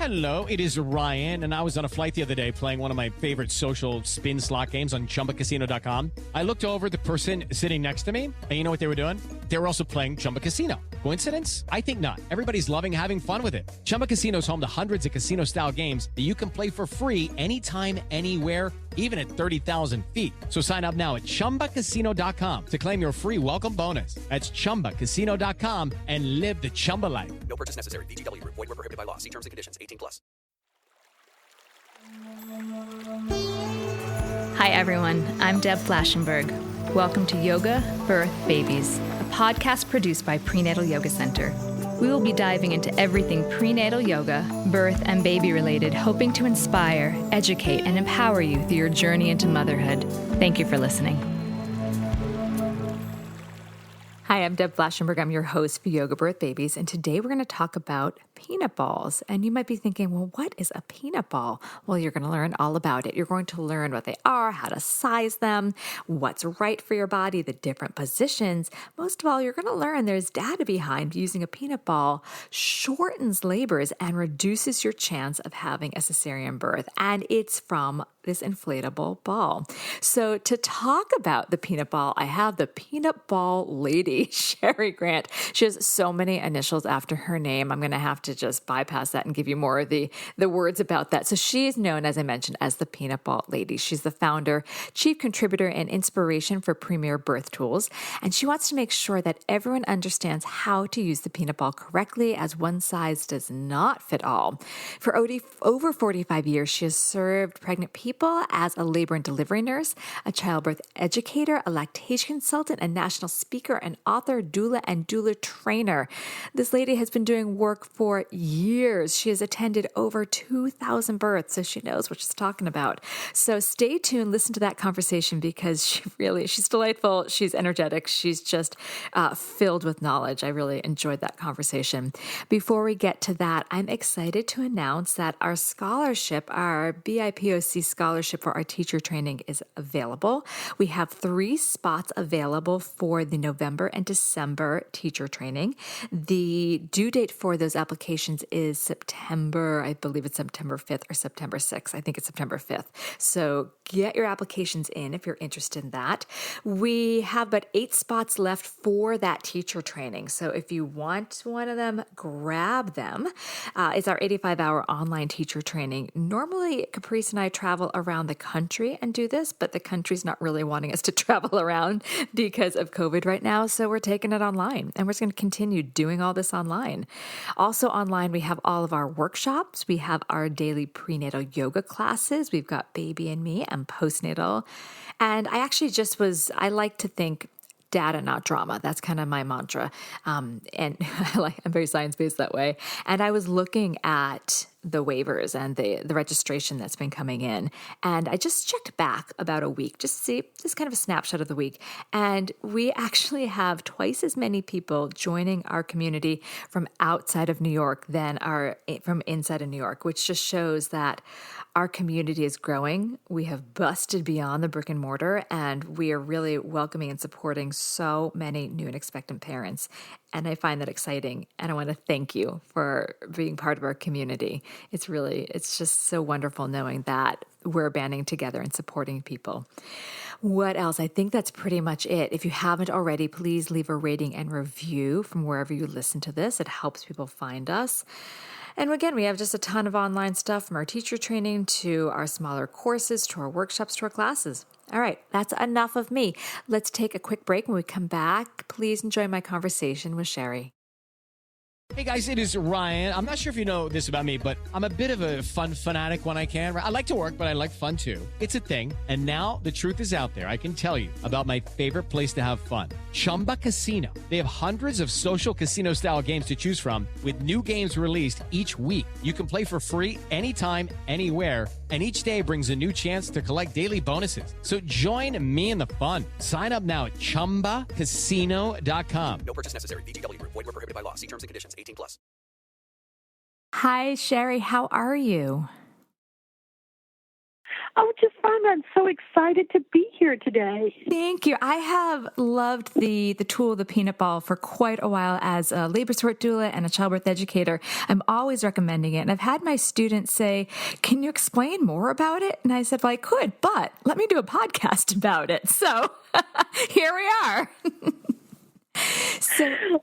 Hello, it is Ryan, and I was on a flight the other day playing one of my favorite social spin slot games on ChumbaCasino.com. I looked over at the person sitting next to me, and you know what they were doing? They were also playing Chumba Casino. Coincidence? I think not. Everybody's loving having fun with it. Chumba Casino is home to hundreds of casino-style games that you can play for free anytime, anywhere, even at 30,000 feet. So sign up now at ChumbaCasino.com to claim your free welcome bonus. That's ChumbaCasino.com and live the Chumba life. No purchase necessary. VGW. Void where prohibited by law. See terms and conditions. 18+. Hi, everyone. I'm Deb Flashenberg. Welcome to Yoga, Birth, Babies, a podcast produced by Prenatal Yoga Center. We will be diving into everything prenatal yoga, birth, and baby related, hoping to inspire, educate, and empower you through your journey into motherhood. Thank you for listening. Hi, I'm Deb Flashenberg. I'm your host for Yoga Birth Babies, and today we're going to talk about peanut balls. And you might be thinking, well, what is a peanut ball? Well, you're going to learn all about it. You're going to learn what they are, how to size them, what's right for your body, the different positions. Most of all, you're going to learn there's data behind using a peanut ball shortens labors and reduces your chance of having a cesarean birth. And it's from this inflatable ball. So to talk about the peanut ball, I have the peanut ball lady, Cheri Grant. She has so many initials after her name. I'm going to have to just bypass that and give you more of the words about that. So she is known, as I mentioned, as the peanut ball lady. She's the founder, chief contributor, and inspiration for Premier Birth Tools. And she wants to make sure that everyone understands how to use the peanut ball correctly, as one size does not fit all. For over 45 years, she has served pregnant people as a labor and delivery nurse, a childbirth educator, a lactation consultant, a national speaker, an author, doula, and doula trainer. This lady has been doing work for years. She has attended over 2,000 births, so she knows what she's talking about. So stay tuned, listen to that conversation, because she's delightful. She's energetic. She's just filled with knowledge. I really enjoyed that conversation. Before we get to that, I'm excited to announce that our scholarship, our BIPOC scholarship for our teacher training, is available. We have 3 spots available for the November and December teacher training. The due date for those applications is September, I believe it's September 5th or September 6th. I think it's September 5th. So get your applications in if you're interested in that. We have about 8 spots left for that teacher training. So if you want one of them, grab them. It's our 85-hour online teacher training. Normally, Caprice and I travel around the country and do this, but the country's not really wanting us to travel around because of COVID right now. So we're taking it online, and we're just going to continue doing all this online. Also online, we have all of our workshops. We have our daily prenatal yoga classes. We've got Baby and Me and postnatal. And I actually I like to think data, not drama. That's kind of my mantra. And I'm very science-based that way. And I was looking at the waivers and the registration that's been coming in. And I just checked back about a week, just to see, just kind of a snapshot of the week. And we actually have twice as many people joining our community from outside of New York than from inside of New York, which just shows that our community is growing. We have busted beyond the brick and mortar, and we are really welcoming and supporting so many new and expectant parents. And I find that exciting. And I want to thank you for being part of our community. It's just so wonderful knowing that we're banding together and supporting people. What else? I think that's pretty much it. If you haven't already, please leave a rating and review from wherever you listen to this. It helps people find us. And again, we have just a ton of online stuff, from our teacher training to our smaller courses, to our workshops, to our classes. All right, that's enough of me. Let's take a quick break. When we come back, please enjoy my conversation with Cheri. Hey guys, it is Ryan. I'm not sure if you know this about me, but I'm a bit of a fun fanatic when I can. I like to work, but I like fun too. It's a thing. And now the truth is out there. I can tell you about my favorite place to have fun. Chumba Casino. They have hundreds of social casino style games to choose from, with new games released each week. You can play for free anytime, anywhere. And each day brings a new chance to collect daily bonuses. So join me in the fun. Sign up now at ChumbaCasino.com. No purchase necessary. VGW. Void where prohibited by law. See terms and conditions. 18+. Hi, Cheri. How are you? Oh, just fine. I'm so excited to be here today. Thank you. I have loved the tool, the peanut ball, for quite a while as a labor support doula and a childbirth educator. I'm always recommending it. And I've had my students say, can you explain more about it? And I said, well, I could, but let me do a podcast about it. So here we are.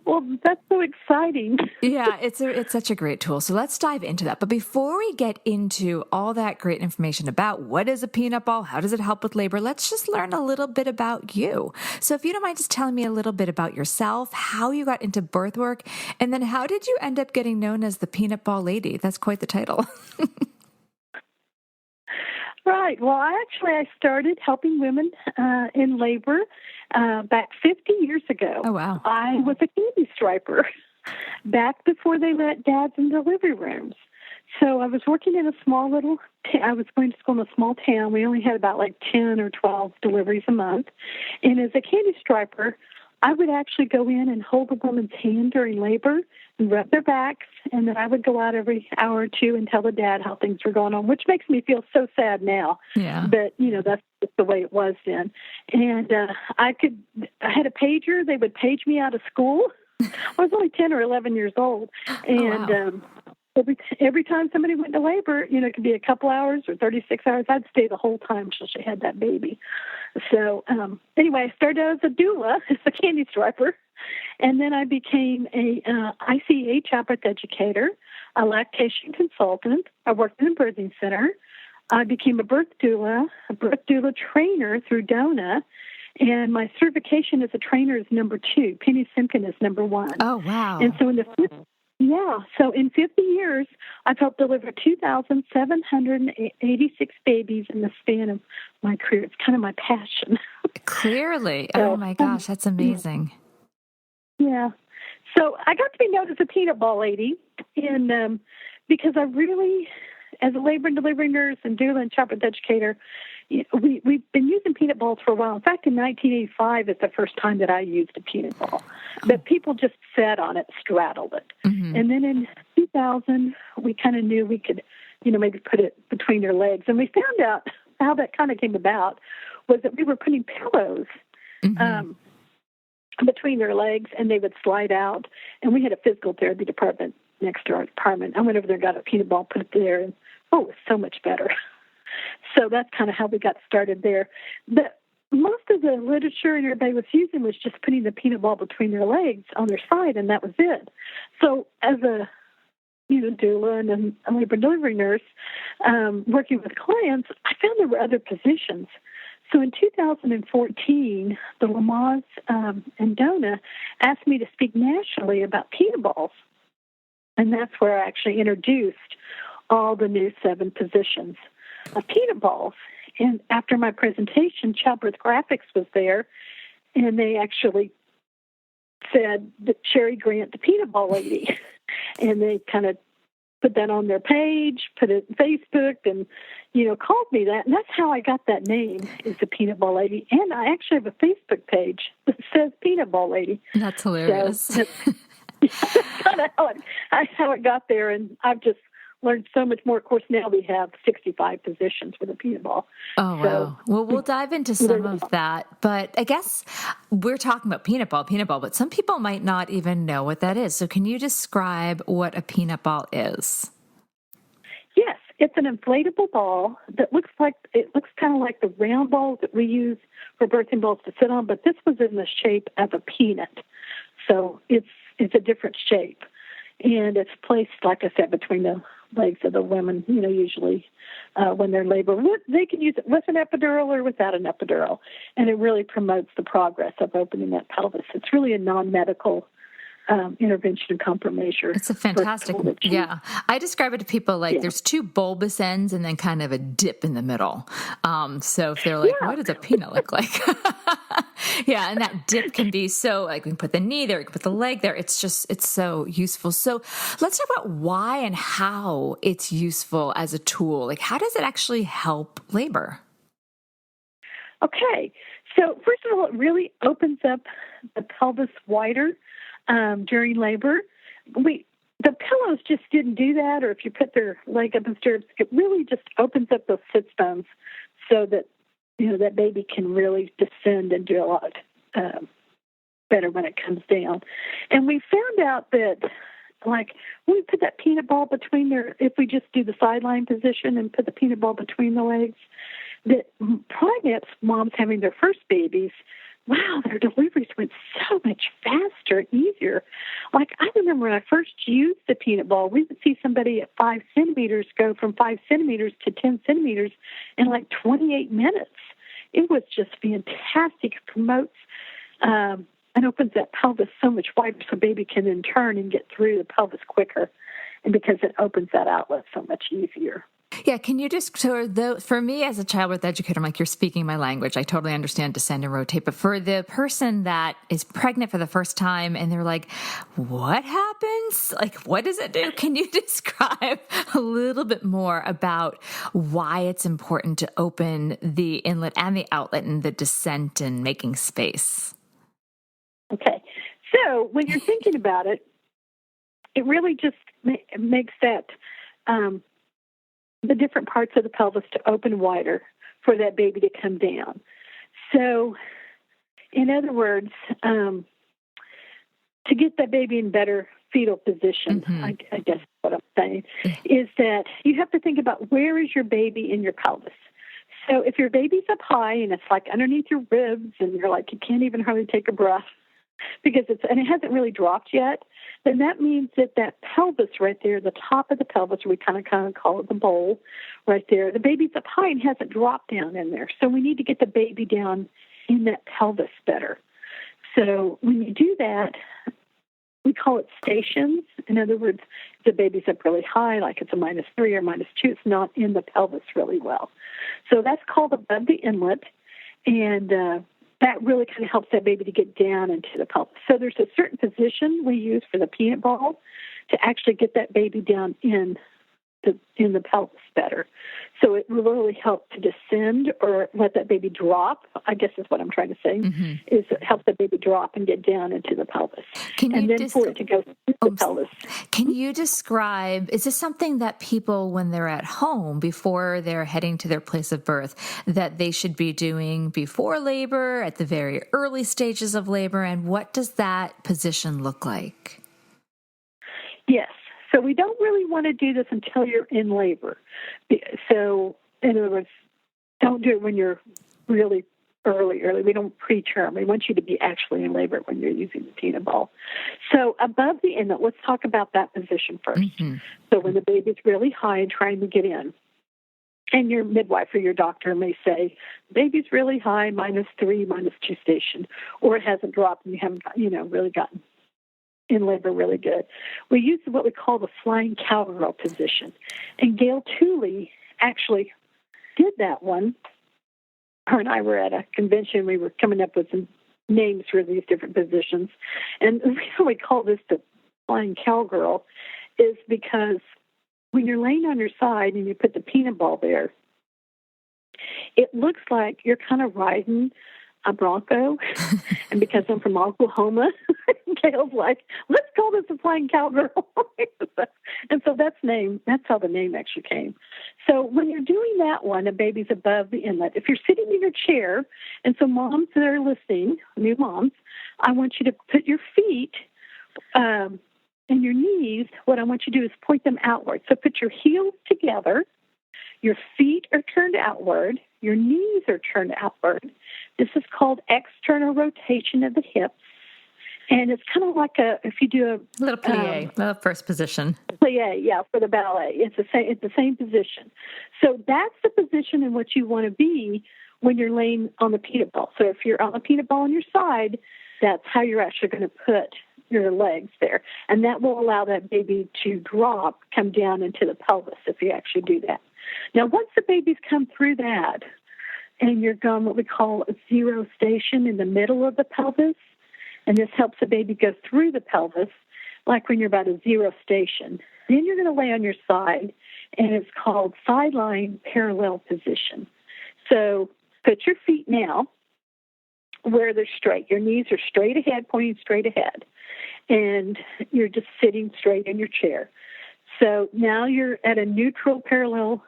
Well, that's so exciting. Yeah, it's such a great tool. So let's dive into that. But before we get into all that great information about what is a peanut ball, how does it help with labor, let's just learn a little bit about you. So if you don't mind just telling me a little bit about yourself, how you got into birth work, and then how did you end up getting known as the Peanut Ball Lady? That's quite the title. Right. Well, I started helping women in labor back 50 years ago. Oh, wow. I was a candy striper back before they let dads in delivery rooms. So I was working in a small I was going to school in a small town. We only had about like 10 or 12 deliveries a month. And as a candy striper, I would actually go in and hold a woman's hand during labor and rub their backs, and then I would go out every hour or two and tell the dad how things were going on, which makes me feel so sad now. Yeah. But, that's just the way it was then. And I had a pager. They would page me out of school. I was only 10 or 11 years old. And every time somebody went to labor, it could be a couple hours or 36 hours, I'd stay the whole time till she had that baby. So anyway, I started out as a doula, as a candy striper, and then I became a ICA childbirth educator, a lactation consultant. I worked in a birthing center. I became a birth doula trainer through DONA, and my certification as a trainer is number 2. Penny Simkin is number 1. Oh, wow. And so in 50 years, I've helped deliver 2,786 babies in the span of my career. It's kind of my passion. Clearly. Oh, my gosh, that's amazing. Yeah. So I got to be known as a peanut ball lady, and because I really, as a labor and delivery nurse and doula and childbirth educator, we've been using peanut balls for a while. In fact, in 1985 is the first time that I used a peanut ball. But people just sat on it, straddled it. Mm-hmm. And then in 2000, we kind of knew we could, maybe put it between their legs. And we found out how that kind of came about was that we were putting pillows between their legs, and they would slide out. And we had a physical therapy department next to our department. I went over there and got a peanut ball, put it there, and it was so much better. So that's kind of how we got started there. But most of the literature and everybody was using was just putting the peanut ball between their legs on their side, and that was it. So as a doula and a labor and delivery nurse, working with clients, I found there were other positions. So in 2014, the Lamaze and DONA asked me to speak nationally about peanut balls, and that's where I actually introduced all the new 7 positions of peanut balls. And after my presentation, Childbirth Graphics was there, and they actually said that Cheri Grant, the peanut ball lady, and they kind of put that on their page, put it on Facebook, and, called me that. And that's how I got that name, is the Peanut Ball Lady. And I actually have a Facebook page that says Peanut Ball Lady. That's hilarious. So that's kind of how it got there, and I've just learned so much more. Of course, now we have 65 positions with a peanut ball. Oh, wow. So, well, we'll dive into some of that. But I guess we're talking about peanut ball, but some people might not even know what that is. So can you describe what a peanut ball is? Yes. It's an inflatable ball that looks kind of like the round balls that we use for birthing balls to sit on, but this was in the shape of a peanut. So it's a different shape. And it's placed, like I said, between the legs of the women, usually when they're labor. They can use it with an epidural or without an epidural, and it really promotes the progress of opening that pelvis. It's really a non-medical intervention and comfort measure. It's a fantastic, yeah. I describe it to people like there's 2 bulbous ends and then kind of a dip in the middle. So if they're like, what does a peanut look like? Yeah, and that dip can be so, like, we can put the knee there, we can put the leg there. It's so useful. So let's talk about why and how it's useful as a tool. Like, how does it actually help labor? Okay. So first of all, it really opens up the pelvis wider during labor. the pillows just didn't do that, or if you put their leg up in stirrups, it really just opens up those sits bones so that, that baby can really descend and do a lot better when it comes down. And we found out that, like, when we put that peanut ball between if we just do the sideline position and put the peanut ball between the legs, that pregnant moms having their first babies, wow, their deliveries went so much faster and easier. Like, I remember when I first used the peanut ball, we would see somebody at 5 centimeters go from 5 centimeters to 10 centimeters in like 28 minutes. It was just fantastic. It promotes and opens that pelvis so much wider so baby can then turn and get through the pelvis quicker, and because it opens that outlet so much easier. Yeah, can you just, for me as a childbirth educator, I'm like, you're speaking my language. I totally understand descend and rotate. But for the person that is pregnant for the first time and they're like, what happens? Like, what does it do? Can you describe a little bit more about why it's important to open the inlet and the outlet and the descent and making space? Okay. So when you're thinking about it, it really just makes that the different parts of the pelvis to open wider for that baby to come down. So, in other words, to get that baby in better fetal position, I guess what I'm saying, is that you have to think about where is your baby in your pelvis. So if your baby's up high and it's like underneath your ribs and you're like, you can't even hardly take a breath because it hasn't really dropped yet, then that means that pelvis right there, the top of the pelvis, we kind of call it the bowl right there, the baby's up high and hasn't dropped down in there. So we need to get the baby down in that pelvis better. So when you do that, we call it stations. In other words, if the baby's up really high, like it's a -3 or -2, it's not in the pelvis really well. So that's called above the inlet, and that really kind of helps that baby to get down into the pelvis. So there's a certain position we use for the peanut ball to actually get that baby down in the pelvis better. So it will really help to descend or let that baby drop, I guess is what I'm trying to say, is it helps the baby drop and get down into the pelvis. For it to go through the pelvis. Can you describe, is this something that people, when they're at home, before they're heading to their place of birth, that they should be doing before labor, at the very early stages of labor, and what does that position look like? Yes. So we don't really want to do this until you're in labor. So, in other words, don't do it when you're really early. We don't preterm. We want you to be actually in labor when you're using the peanut ball. So above the inlet, let's talk about that position first. So when the baby's really high and trying to get in, and your midwife or your doctor may say, baby's really high, -3, -2 station, or it hasn't dropped and you haven't really gotten in labor really good. We use what we call the flying cowgirl position. And Gail Tooley actually did that one. Her and I were at a convention. We were coming up with some names for these different positions. And the reason we call this the flying cowgirl is because when you're laying on your side and you put the peanut ball there, it looks like you're kind of riding a bronco. And because I'm from Oklahoma, Gail's like, let's call this a flying cowgirl. And so that's how the name actually came. So when you're doing that one, a baby's above the inlet. If you're sitting in your chair, and so moms that are listening, new moms, I want you to put your feet and your knees, what I want you to do is point them outward. So put your heels together, your feet are turned outward, your knees are turned outward. This is called external rotation of the hips. And it's kind of like if you do a little plie, first position. Plie, yeah, for the ballet. It's the same position. So that's the position in which you want to be when you're laying on the peanut ball. So if you're on the peanut ball on your side, that's how you're actually going to put your legs there. And that will allow that baby to come down into the pelvis if you actually do that. Now, once the baby's come through that, and you're gone what we call a zero station in the middle of the pelvis, and this helps the baby go through the pelvis, like when you're about a zero station. Then you're going to lay on your side, and it's called sideline parallel position. So put your feet now where they're straight. Your knees are straight ahead, pointing straight ahead. and you're just sitting straight in your chair. So now you're at a neutral parallel,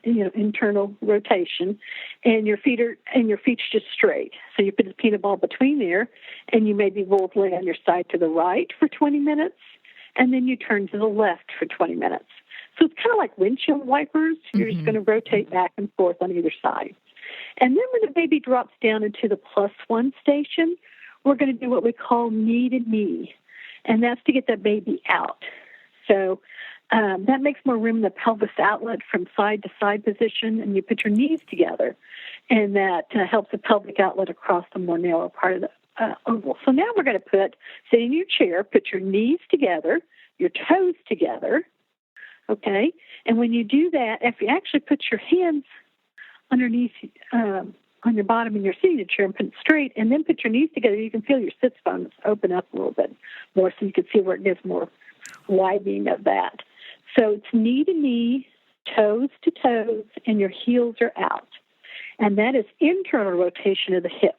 internal rotation, and your feet's just straight. So you put the peanut ball between there, and you maybe both lay on your side to the right for 20 minutes, and then you turn to the left for 20 minutes. So it's kind of like windshield wipers. You're just going to rotate back and forth on either side. And then when the baby drops down into the +1 station, we're going to do what we call knee to knee, and that's to get that baby out. So that makes more room in the pelvis outlet from side to side position, and you put your knees together, and that helps the pelvic outlet across the more narrow part of the oval. So now we're going to sit in your chair, put your knees together, your toes together, okay? And when you do that, if you actually put your hands underneath on your bottom in your seated chair and put it straight, and then put your knees together, you can feel your sits bones open up a little bit more, so you can see where it gives more widening of that. So it's knee to knee, toes to toes, and your heels are out. And that is internal rotation of the hips.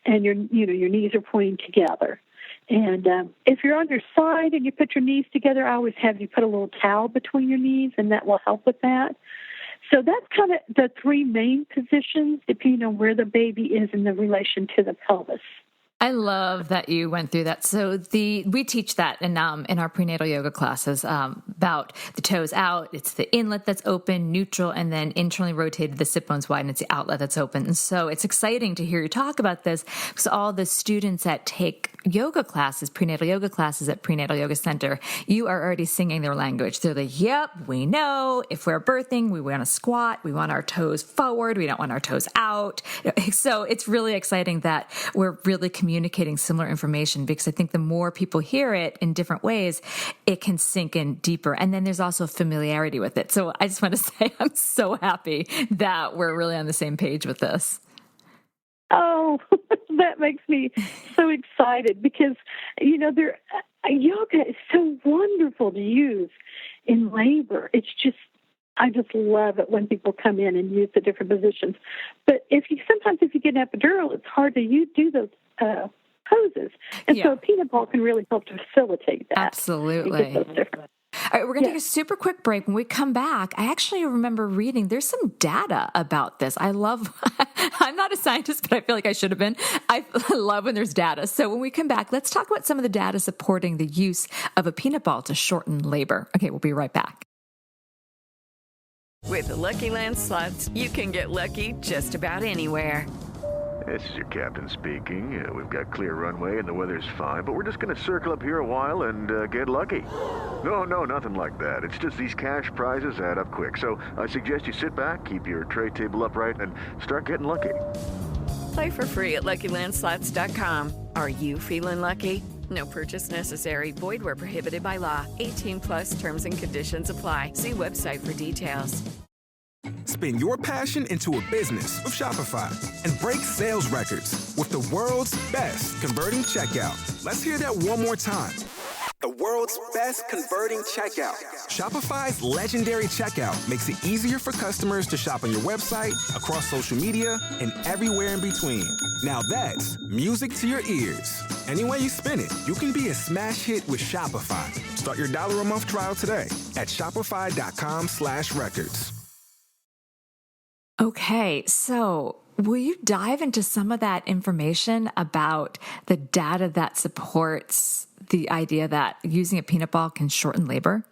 And your knees are pointing together. And if you're on your side and you put your knees together, I always have you put a little towel between your knees, and that will help with that. So that's kind of the three main positions, depending on where the baby is in the relation to the pelvis. I love that you went through that. So we teach that in our prenatal yoga classes about the toes out. It's the inlet that's open, neutral, and then internally rotated, the sit bones wide, and it's the outlet that's open. And so it's exciting to hear you talk about this, because all the students that take yoga classes, prenatal yoga classes at Prenatal Yoga Center, you are already singing their language. They're like, yep, we know if we're birthing, we want to squat, we want our toes forward, we don't want our toes out. So it's really exciting that we're really communicating similar information, because I think the more people hear it in different ways, it can sink in deeper. And then there's also familiarity with it. So I just want to say I'm so happy that we're really on the same page with this. Oh, that makes me so excited, because, yoga is so wonderful to use in labor. It's just, I just love it when people come in and use the different positions. But sometimes if you get an epidural, it's hard to do those poses. And so a peanut ball can really help to facilitate that. Absolutely. All right, we're going to take a super quick break. When we come back, I actually remember reading there's some data about this. I'm not a scientist, but I feel like I should have been. I love when there's data. So when we come back, let's talk about some of the data supporting the use of a peanut ball to shorten labor. Okay, we'll be right back. With the Lucky Land Slots, you can get lucky just about anywhere. This is your captain speaking. We've got clear runway and the weather's fine, but we're just going to circle up here a while and get lucky. No, nothing like that. It's just these cash prizes add up quick. So I suggest you sit back, keep your tray table upright, and start getting lucky. Play for free at LuckyLandSlots.com. Are you feeling lucky? No purchase necessary. Void where prohibited by law. 18+ terms and conditions apply. See website for details. Spin your passion into a business with Shopify and break sales records with the world's best converting checkout. Let's hear that one more time. The world's best converting checkout. Shopify's legendary checkout makes it easier for customers to shop on your website, across social media, and everywhere in between. Now that's music to your ears. Any way you spin it, you can be a smash hit with Shopify. Start your $1 a month trial today at shopify.com/records. Okay, so will you dive into some of that information about the data that supports the idea that using a peanut ball can shorten labor?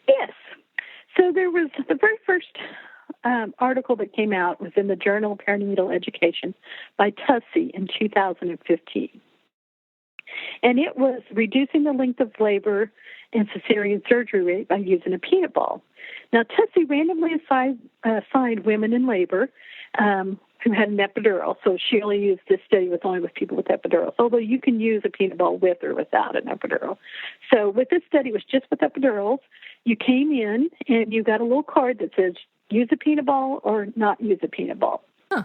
Yes. So there was the very first article that came out was in the Journal of Perinatal Education by Tussey in 2015. And it was reducing the length of labor and cesarean surgery rate by using a peanut ball. Now, Tussey randomly assigned women in labor who had an epidural, so she only used this study only with people with epidurals, although you can use a peanut ball with or without an epidural. So with this study, it was just with epidurals. You came in and you got a little card that says use a peanut ball or not use a peanut ball. Huh.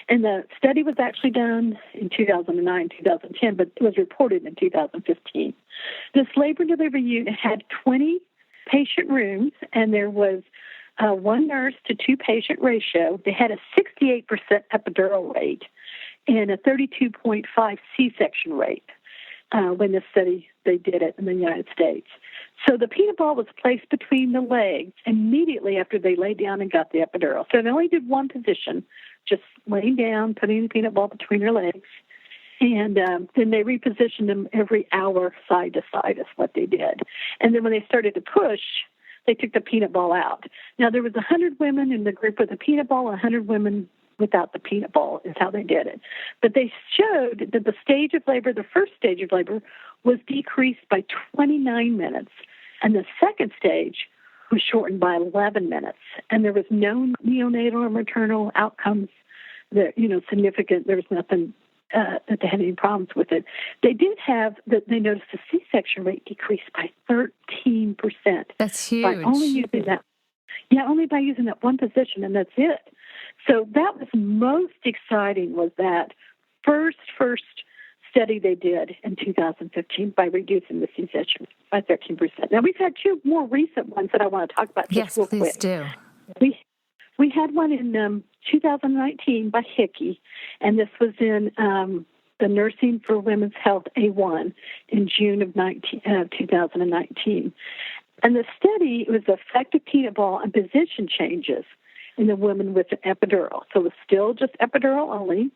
And the study was actually done in 2009, 2010, but it was reported in 2015. This labor and delivery unit had 20 patient rooms, and there was 1 nurse to 2 patient ratio. They had a 68% epidural rate, and a 32.5 C-section rate when this study, they did it in the United States. So the peanut ball was placed between the legs immediately after they lay down and got the epidural. So they only did one position, just laying down, putting the peanut ball between her legs. And then they repositioned them every hour side to side is what they did. And then when they started to push, they took the peanut ball out. Now, there was 100 women in the group with the peanut ball, 100 women without the peanut ball is how they did it. But they showed that the stage of labor, the first stage of labor, was decreased by 29 minutes. And the second stage was shortened by 11 minutes. And there was no neonatal or maternal outcomes that, significant. There was nothing that they had any problems with it. They did have that. They noticed the C-section rate decreased by 13%. That's huge. By only using that. Yeah, only by using that one position, and that's it. So that was most exciting was that first study they did in 2015 by reducing the C-section by 13%. Now, we've had two more recent ones that I want to talk about just real quick. Yes, please do. We had one in 2019 by Hickey, and this was in the Nursing for Women's Health A1 in June of 2019. And the study was the effect of peanut ball and position changes in the women with an epidural. So it was still just epidural only.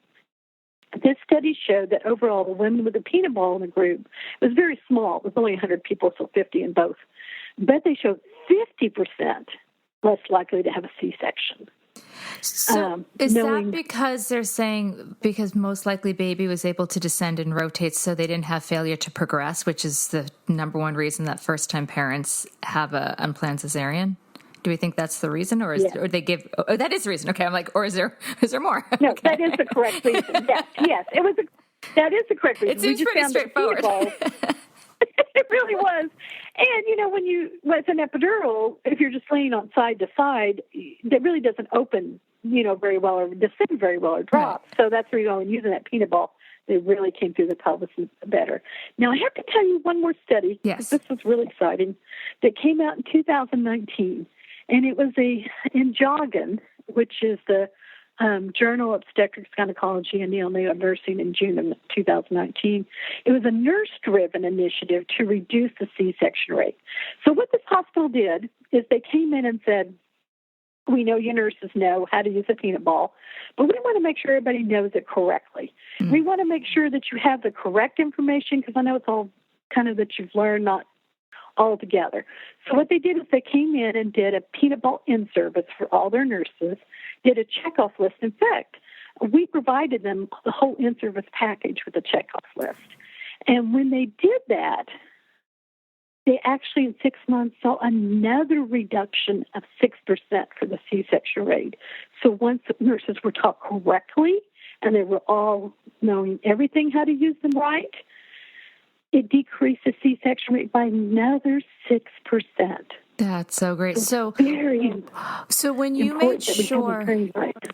This study showed that overall the women with the peanut ball in the group was very small. It was only 100 people, so 50 in both. But they showed 50% less likely to have a C-section. So is that because they're saying because most likely baby was able to descend and rotate so they didn't have failure to progress, which is the number one reason that first-time parents have a unplanned cesarean? Do we think that's the reason, or or they give? Oh, that is the reason. Okay, I'm like, or is there more? No, okay. That is the correct reason. Yes, that is the correct reason. It seems pretty straightforward. It really was. And, with an epidural, if you're just laying on side to side, that really doesn't open, very well or descend very well or drop. Right. So that's where you're going using that peanut ball. They really came through the pelvis better. Now, I have to tell you one more study. Yes. This was really exciting. That came out in 2019. And it was in Joggin, which is the Journal of Obstetrics, Gynecology, and Neonatal Nursing in June of 2019. It was a nurse-driven initiative to reduce the C-section rate. So what this hospital did is they came in and said, we know your nurses know how to use a peanut ball, but we want to make sure everybody knows it correctly. Mm-hmm. We want to make sure that you have the correct information, because I know it's all kind of that you've learned, not all together. So what they did is they came in and did a peanut ball in-service for all their nurses, did a checkoff list. In fact, we provided them the whole in-service package with a checkoff list. And when they did that, they actually in 6 months saw another reduction of 6% for the C-section rate. So once the nurses were taught correctly and they were all knowing everything how to use them right, it decreased the C-section rate by another 6%. That's so great. So when you made sure,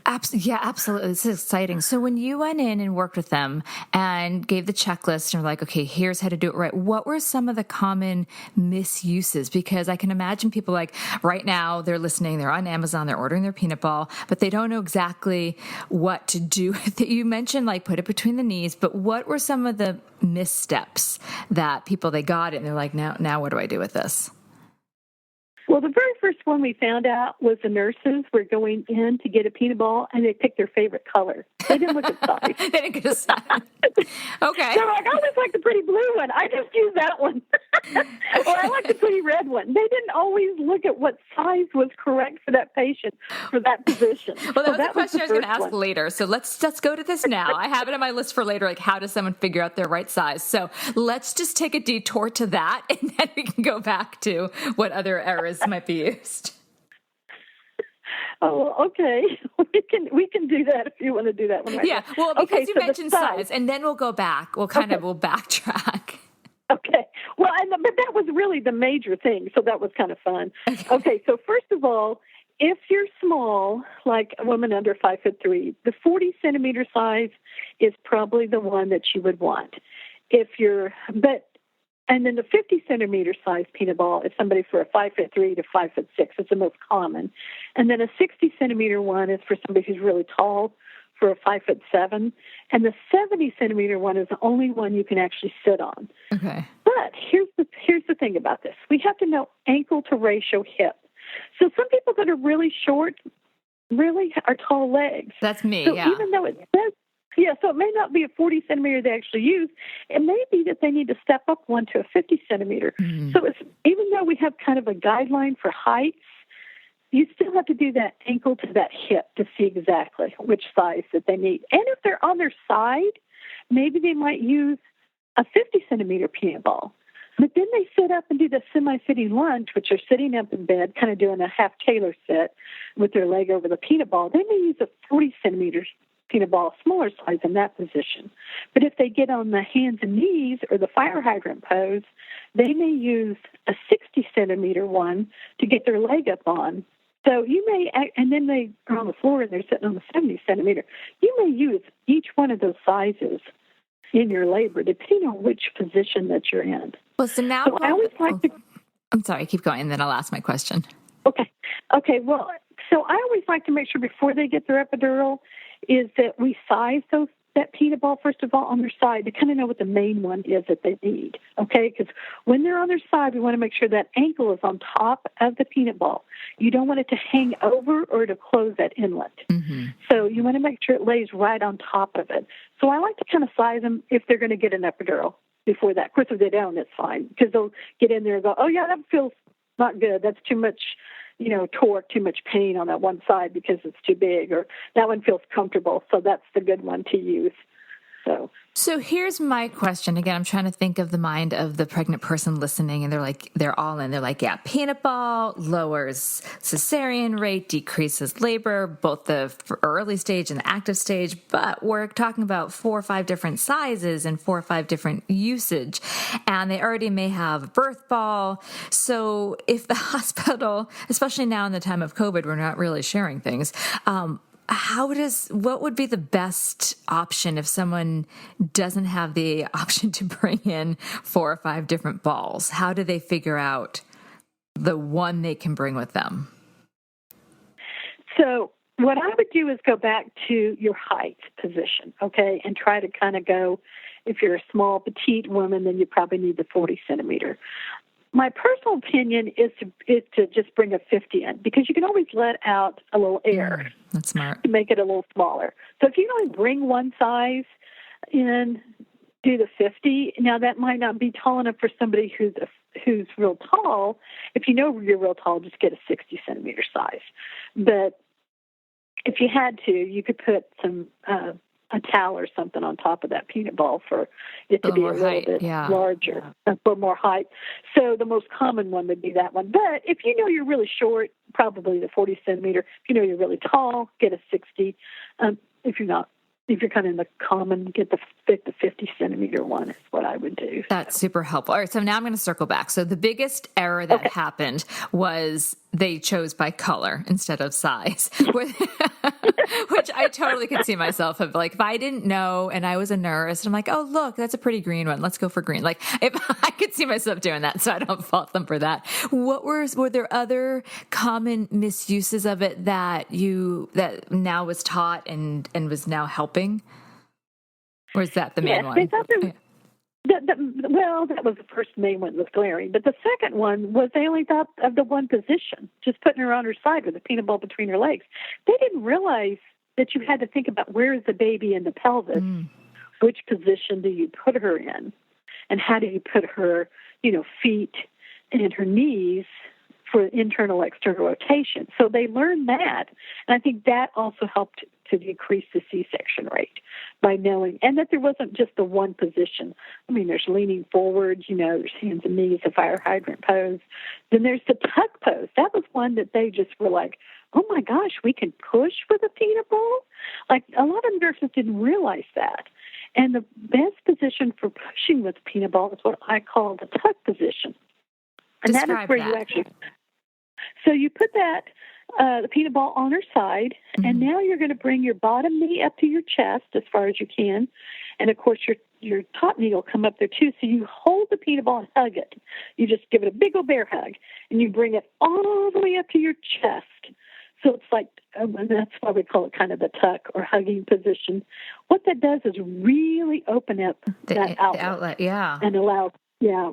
absolutely, this is exciting. So when you went in and worked with them and gave the checklist and were like, okay, here's how to do it right, what were some of the common misuses? Because I can imagine people like right now they're listening, they're on Amazon, they're ordering their peanut ball, but they don't know exactly what to do. You mentioned like put it between the knees, but what were some of the missteps that they got it and they're like, now what do I do with this? Well, the very first one we found out was the nurses were going in to get a peanut ball, and they picked their favorite color. They didn't look at size. They didn't get a size. Okay. They're like, I always like the pretty blue one. I just use that one. Or I like the pretty red one. They didn't always look at what size was correct for that patient, for that position. Well, that was a question I was going to ask later. So let's go to this now. I have it on my list for later, like how does someone figure out their right size? So let's just take a detour to that, and then we can go back to what other errors might be used. Oh, okay. We can do that if you want to do that one. Right yeah. Now. Well, because you mentioned size, and then we'll go back. We'll backtrack. Okay. Well, but that was really the major thing, so that was kind of fun. Okay. So first of all, if you're small, like a woman under 5'3", the 40 centimeter size is probably the one that you would want. And then the 50 centimeter size peanut ball is somebody for a 5'3" to 5'6". It's the most common. And then a 60 centimeter one is for somebody who's really tall for a 5'7", and the 70-centimeter one is the only one you can actually sit on. Okay. But here's the thing about this. We have to know ankle to ratio hip. So some people that are really short really are tall legs. That's me, so yeah. even though it says, so it may not be a 40-centimeter they actually use. It may be that they need to step up one to a 50-centimeter. Mm-hmm. So even though we have kind of a guideline for heights, you still have to do that ankle to that hip to see exactly which size that they need. And if they're on their side, maybe they might use a 50-centimeter peanut ball. But then they sit up and do the semi-sitting lunge, which are sitting up in bed, kind of doing a half Taylor sit with their leg over the peanut ball. They may use a 40-centimeter peanut ball, smaller size in that position. But if they get on the hands and knees or the fire hydrant pose, they may use a 60-centimeter one to get their leg up on. So you may, and then they are on the floor and they're sitting on the 70-centimeter. You may use each one of those sizes in your labor, depending on which position that you're in. Well, so now I always like to. I'm sorry, keep going, and then I'll ask my question. Okay. Well, so I always like to make sure before they get their epidural is that we size that peanut ball, first of all, on their side to kind of know what the main one is that they need, okay? Because when they're on their side, we want to make sure that ankle is on top of the peanut ball. You don't want it to hang over or to close that inlet. Mm-hmm. So you want to make sure it lays right on top of it. So I like to kind of size them if they're going to get an epidural before that. Of course, if they don't, it's fine because they'll get in there and go, oh, yeah, that feels not good. That's too much, torque, too much pain on that one side because it's too big, or that one feels comfortable, so that's the good one to use. So here's my question. Again, I'm trying to think of the mind of the pregnant person listening, and they're all in. They're like, yeah, peanut ball lowers cesarean rate, decreases labor, both the early stage and the active stage, but we're talking about 4 or 5 different sizes and 4 or 5 different usage, and they already may have a birth ball. So if the hospital, especially now in the time of COVID, we're not really sharing things, what would be the best option if someone doesn't have the option to bring in 4 or 5 different balls? How do they figure out the one they can bring with them? So what I would do is go back to your height position, okay, and try to kind of go, if you're a small, petite woman, then you probably need the 40-centimeter. My personal opinion is to just bring a 50 in because you can always let out a little air. That's smart. To make it a little smaller. So if you only bring one size in, do the 50. Now that might not be tall enough for somebody who's real tall. If you know you're real tall, just get a 60-centimeter size. But if you had to, you could put some a towel or something on top of that peanut ball for it to be a little bit larger, for more height. So the most common one would be that one. But if you know you're really short, probably the 40-centimeter. If you know you're really tall, get a 60. If you're kind of in the common, get the 50-centimeter one is what I would do. That's super helpful. All right, so now I'm going to circle back. So the biggest error that happened was they chose by color instead of size, which I totally could see myself of. Like, if I didn't know and I was a nurse, I'm like, oh, look, that's a pretty green one. Let's go for green. Like, if I could see myself doing that, so I don't fault them for that. Were there other common misuses of it that now was taught and was now helping? Or is that the main one? That was the first main one that was glaring. But the second one was they only thought of the one position, just putting her on her side with a peanut ball between her legs. They didn't realize that you had to think about where is the baby in the pelvis, which position do you put her in, and how do you put her, feet and her knees for internal, external rotation. So they learned that, and I think that also helped to decrease the C-section rate by knowing, and that there wasn't just the one position. I mean, there's leaning forward, there's hands and knees, the fire hydrant pose. Then there's the tuck pose. That was one that they just were like, oh my gosh, we can push with a peanut ball? Like, a lot of nurses didn't realize that. And the best position for pushing with a peanut ball is what I call the tuck position. And that is where you actually... So you put the peanut ball on her side, and now you're going to bring your bottom knee up to your chest as far as you can. And, of course, your top knee will come up there, too. So you hold the peanut ball and hug it. You just give it a big old bear hug, and you bring it all the way up to your chest. So it's like, and that's why we call it kind of the tuck or hugging position. What that does is really open up that outlet. The outlet, yeah. And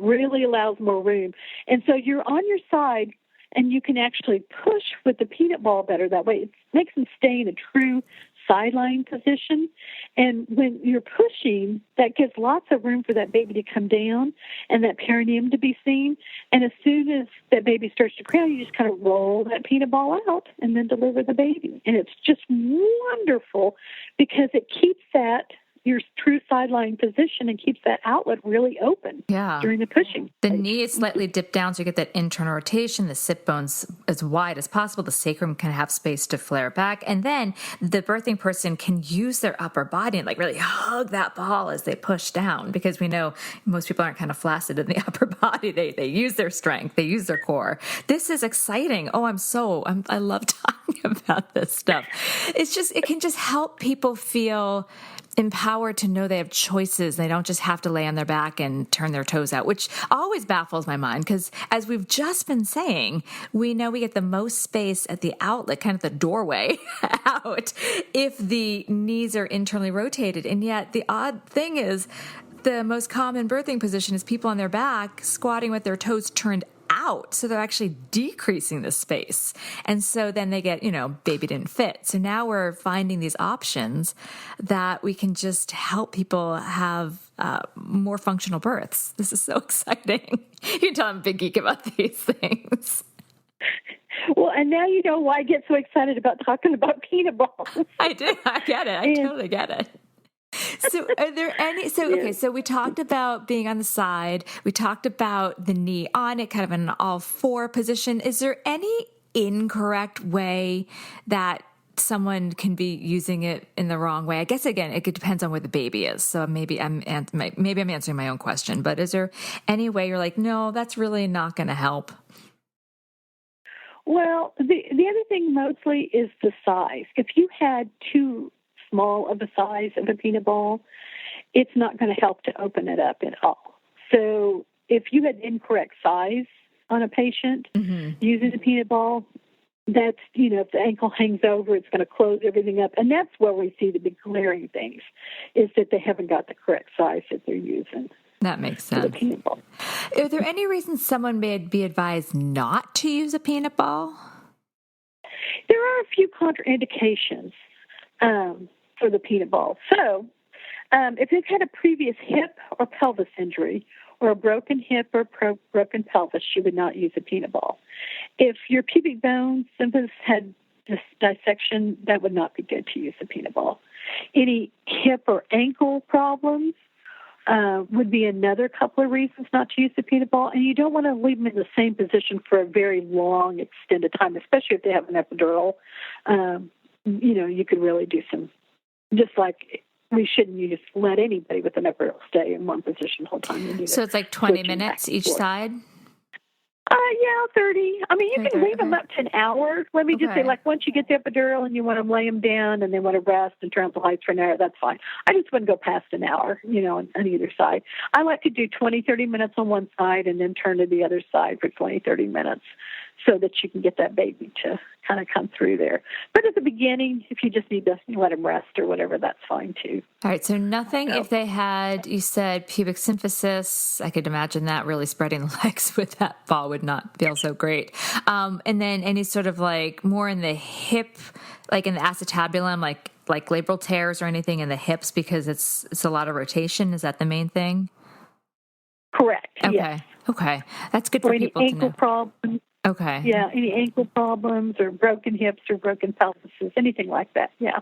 really allows more room. And so you're on your side, and you can actually push with the peanut ball better that way. It makes them stay in a true sideline position. And when you're pushing, that gives lots of room for that baby to come down and that perineum to be seen. And as soon as that baby starts to cry, you just kind of roll that peanut ball out and then deliver the baby. And it's just wonderful because it keeps that your true sideline position and keeps that outlet really open during the pushing. The knee is slightly dipped down so you get that internal rotation, the sit bone's as wide as possible, the sacrum can have space to flare back, and then the birthing person can use their upper body and like really hug that ball as they push down, because we know most people aren't kind of flaccid in the upper body. They use their strength, they use their core. This is exciting. Oh, I love talking about this stuff. It can just help people feel empowered to know they have choices. They don't just have to lay on their back and turn their toes out, which always baffles my mind because, as we've just been saying, we know we get the most space at the outlet, kind of the doorway out, if the knees are internally rotated. And yet the odd thing is the most common birthing position is people on their back squatting with their toes turned out. So they're actually decreasing the space. And so then they get, baby didn't fit. So now we're finding these options that we can just help people have more functional births. This is so exciting. You can tell I'm a big geek about these things. Well, and now you know why I get so excited about talking about peanut balls. I do. I get it. I totally get it. So are there any, so we talked about being on the side. We talked about the knee on it, kind of an all four position. Is there any incorrect way that someone can be using it in the wrong way? I guess, again, it depends on where the baby is. So maybe I'm answering my own question, but is there any way you're like, no, that's really not going to help? Well, the other thing mostly is the size. If you had too small of a size of a peanut ball, it's not going to help to open it up at all. So if you had incorrect size on a patient using a peanut ball, that's, if the ankle hangs over, it's going to close everything up. And that's where we see the big glaring things, is that they haven't got the correct size that they're using. That makes sense. Are there any reasons someone may be advised not to use a peanut ball? There are a few contraindications for the peanut ball. So if you've had a previous hip or pelvis injury or a broken hip or broken pelvis, you would not use a peanut ball. If your pubic bone symphysis had dissection, that would not be good to use a peanut ball. Any hip or ankle problems would be another couple of reasons not to use the peanut ball. And you don't want to leave them in the same position for a very long, extended time, especially if they have an epidural. You could really do some, just like we shouldn't just let anybody with an epidural stay in one position the whole time. So it's like 20 minutes each side? 30. I mean, you can leave them up to an hour. Let me just say, like, once you get the epidural and you want to lay them down and they want to rest and turn up the lights for an hour, that's fine. I just wouldn't go past an hour, on either side. I like to do 20, 30 minutes on one side and then turn to the other side for 20, 30 minutes so that you can get that baby to kind of come through there. But at the beginning, if you just need to let them rest or whatever, that's fine too. All right, so nothing if they had, you said, pubic symphysis. I could imagine that really spreading the legs with that ball would not feel so great. And then any sort of like more in the hip, like in the acetabulum, like labral tears or anything in the hips because it's a lot of rotation. Is that the main thing? Correct. Okay. Yes. Okay. That's good for people to know. Ankle problems. Okay. Yeah, any ankle problems or broken hips or broken pelvises, anything like that, yeah.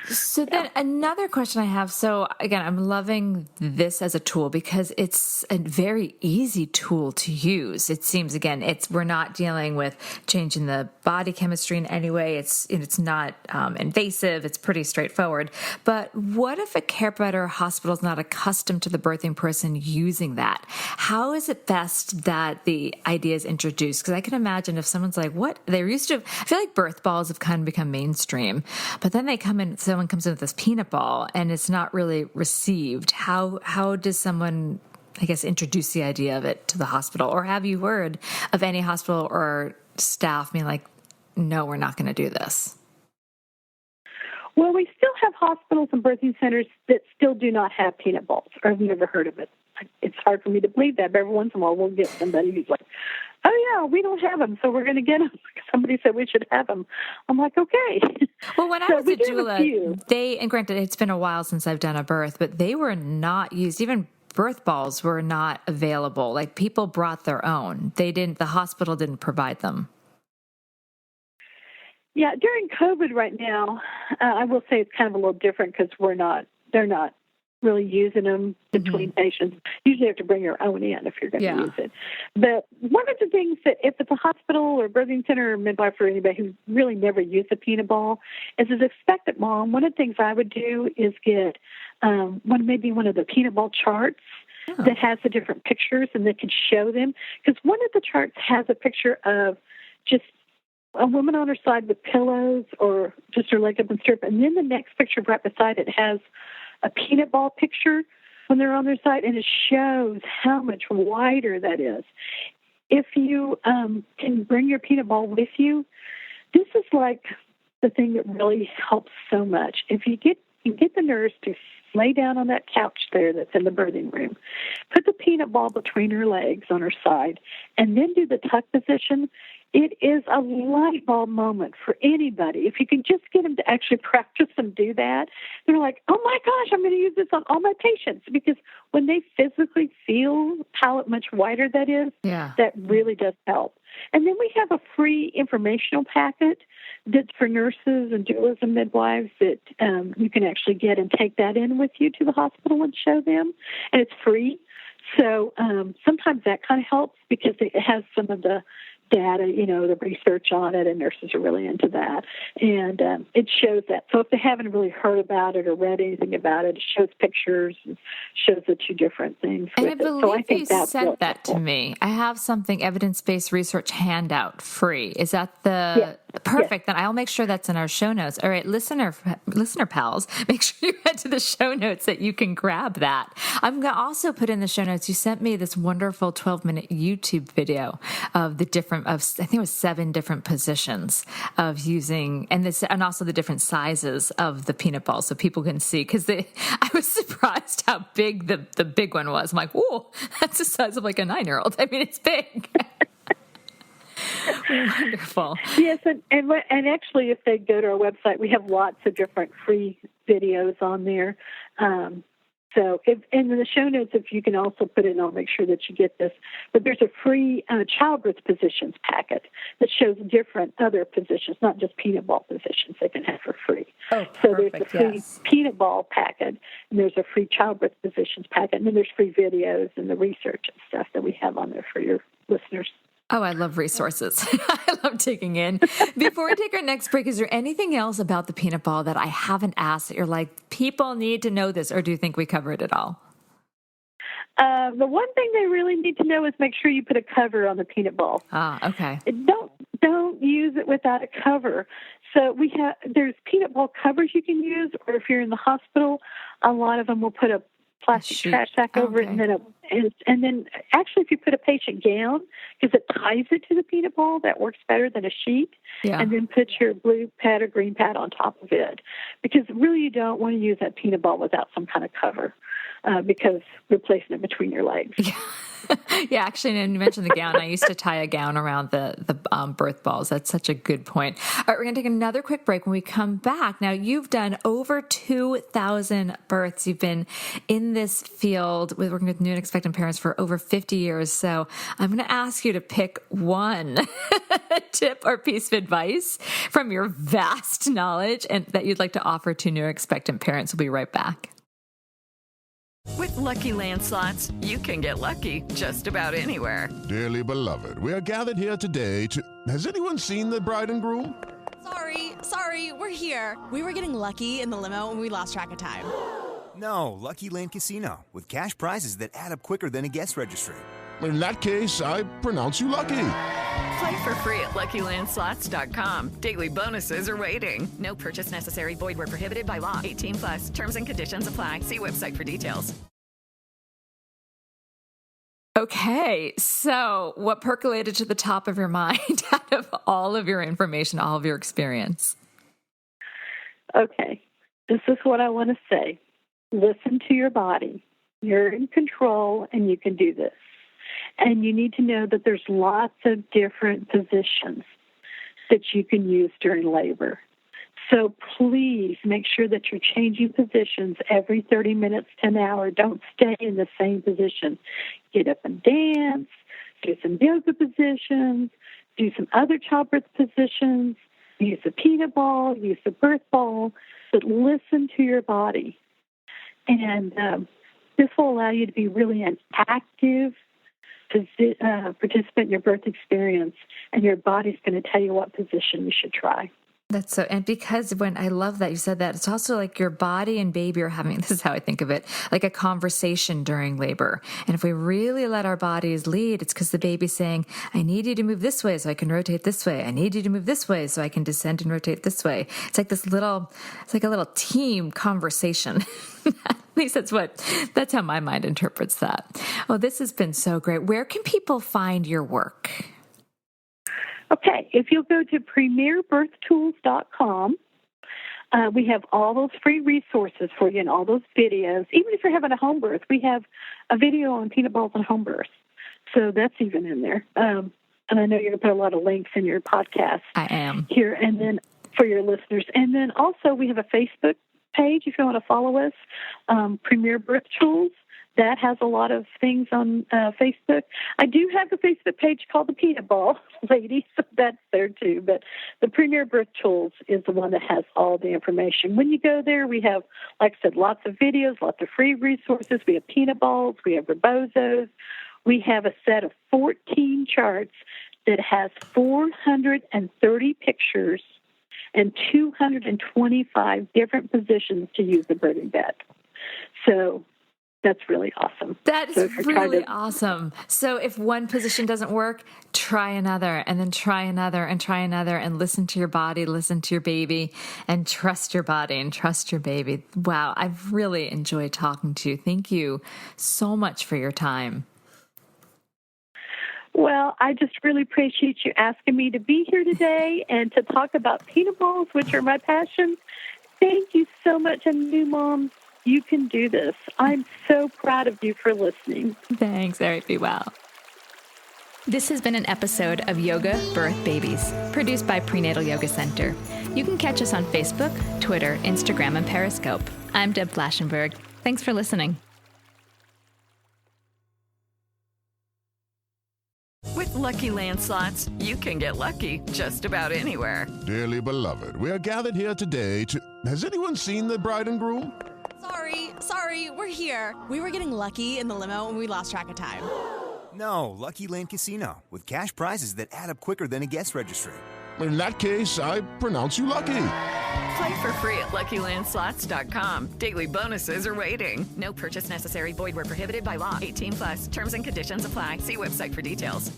So then another question I have, so again, I'm loving this as a tool because it's a very easy tool to use. It seems, again, we're not dealing with changing the body chemistry in any way. It's not invasive. It's pretty straightforward. But what if a care provider or hospital is not accustomed to the birthing person using that? How is it best that the idea is introduced? Because I can imagine if someone's like, what? They're used to, I feel like birth balls have kind of become mainstream, but then someone comes in with this peanut ball and it's not really received. How does someone, I guess, introduce the idea of it to the hospital? Or have you heard of any hospital or staff being like, no, we're not going to do this? Well, we still have hospitals and birthing centers that still do not have peanut balls, or I've never heard of it. It's hard for me to believe that, but every once in a while we'll get somebody who's like, oh, yeah, we don't have them, so we're going to get them. Somebody said we should have them. I'm like, okay. Well, when I was a doula, and granted, it's been a while since I've done a birth, but they were not used. Even birth balls were not available. Like, people brought their own. The hospital didn't provide them. Yeah, during COVID right now, I will say it's kind of a little different because they're not really using them between patients. Usually you have to bring your own in if you're going to use it. But one of the things that if it's a hospital or birthing center or midwife or anybody who really never used a peanut ball, as an expectant mom, one of the things I would do is get one of the peanut ball charts that has the different pictures and they can show them. Because one of the charts has a picture of just a woman on her side with pillows or just her leg up and strip. And then the next picture right beside it has a peanut ball picture when they're on their side, and it shows how much wider that is. If you can bring your peanut ball with you, this is like the thing that really helps so much. If you get the nurse to lay down on that couch there that's in the birthing room, put the peanut ball between her legs on her side, and then do the tuck position, it is a light bulb moment for anybody. If you can just get them to actually practice and do that, they're like, oh my gosh, I'm going to use this on all my patients. Because when they physically feel how much wider that is, that really does help. And then we have a free informational packet that's for nurses and doulas and midwives that you can actually get and take that in with you to the hospital and show them. And it's free. So sometimes that kind of helps because it has some of the data, the research on it, and nurses are really into that. And it shows that. So if they haven't really heard about it or read anything about it, it shows pictures, it shows the two different things. And I believe you sent that to me. I have something, evidence-based research handout free. Is that the... Perfect. Then I'll make sure that's in our show notes. All right, listener pals, make sure you head to the show notes that you can grab that. I'm going to also put in the show notes. You sent me this wonderful 12-minute YouTube video of I think it was 7 different positions of using, and also the different sizes of the peanut ball, so people can see. Because I was surprised how big the big one was. I'm like, whoa, that's the size of like a 9-year-old. I mean, it's big. Wonderful. Yes, and actually, if they go to our website, we have lots of different free videos on there. So, in the show notes, if you can also put in, I'll make sure that you get this. But there's a free childbirth positions packet that shows different other positions, not just peanut ball positions they can have for free. Oh, perfect, so there's a free peanut ball packet, and there's a free childbirth positions packet, and then there's free videos and the research and stuff that we have on there for your listeners. Oh, I love resources. I love digging in. Before we take our next break, is there anything else about the peanut ball that I haven't asked that you're like, people need to know this, or do you think we covered it all? The one thing they really need to know is make sure you put a cover on the peanut ball. Okay. Don't use it without a cover. So there's peanut ball covers you can use, or if you're in the hospital, a lot of them will put a plastic trash sack over it, and then actually if you put a patient gown, because it ties it to the peanut ball, that works better than a sheet, and then put your blue pad or green pad on top of it, because really you don't want to use that peanut ball without some kind of cover, because we're placing it between your legs. Yeah, actually, and you mentioned the gown. I used to tie a gown around the birth balls. That's such a good point. All right, we're going to take another quick break. When we come back, now you've done over 2,000 births. You've been in this field with working with new and expectant parents for over 50 years. So I'm going to ask you to pick one tip or piece of advice from your vast knowledge and that you'd like to offer to new expectant parents. We'll be right back. With Lucky Land Slots, you can get lucky just about anywhere. Dearly beloved, we are gathered here today to... Has anyone seen the bride and groom? Sorry, we're here. We were getting lucky in the limo and we lost track of time. No, Lucky Land Casino, with cash prizes that add up quicker than a guest registry. In that case, I pronounce you lucky. Play for free at LuckyLandSlots.com. Daily bonuses are waiting. No purchase necessary. Void where prohibited by law. 18+. Terms and conditions apply. See website for details. Okay, so what percolated to the top of your mind out of all of your information, all of your experience? Okay, this is what I want to say. Listen to your body. You're in control, and you can do this. And you need to know that there's lots of different positions that you can use during labor. So please make sure that you're changing positions every 30 minutes to an hour. Don't stay in the same position. Get up and dance, do some yoga positions, do some other childbirth positions, use a peanut ball, use a birth ball, but listen to your body. And this will allow you to be really an active participant in your birth experience, and your body's going to tell you what position you should try. That's so, and because when I love that you said that, it's also like your body and baby are having, this is how I think of it, like a conversation during labor. And if we really let our bodies lead, it's because the baby's saying, I need you to move this way so I can rotate this way. I need you to move this way so I can descend and rotate this way. It's like it's like a little team conversation. At least that's how my mind interprets that. Oh, this has been so great. Where can people find your work? Okay, if you'll go to premierbirthtools.com, we have all those free resources for you and all those videos. Even if you're having a home birth, we have a video on peanut balls and home birth. So that's even in there. And I know you're going to put a lot of links in your podcast. I am. Here, and then for your listeners. And then also we have a Facebook page if you want to follow us, Premier Birth Tools. That has a lot of things on Facebook. I do have a Facebook page called the Peanut Ball Lady, so that's there too. But the Premier Birth Tools is the one that has all the information. When you go there, we have, like I said, lots of videos, lots of free resources. We have peanut balls. We have rebozos. We have a set of 14 charts that has 430 pictures and 225 different positions to use the birthing bed. So that's really awesome. That is really awesome. So if one position doesn't work, try another, and then try another, and try another, and listen to your body, listen to your baby, and trust your body and trust your baby. Wow, I've really enjoyed talking to you. Thank you so much for your time. Well, I just really appreciate you asking me to be here today and to talk about peanut balls, which are my passion. Thank you so much, and new moms. You can do this. I'm so proud of you for listening. Thanks, Eric. Be well. This has been an episode of Yoga Birth Babies, produced by Prenatal Yoga Center. You can catch us on Facebook, Twitter, Instagram, and Periscope. I'm Deb Flaschenberg. Thanks for listening. With Lucky Land Slots, you can get lucky just about anywhere. Dearly beloved, we are gathered here today to... Has anyone seen the bride and groom? Sorry, we're here. We were getting lucky in the limo and we lost track of time. No, Lucky Land Casino, with cash prizes that add up quicker than a guest registry. In that case, I pronounce you lucky. Play for free at LuckyLandSlots.com. Daily bonuses are waiting. No purchase necessary. Void where prohibited by law. 18+. Terms and conditions apply. See website for details.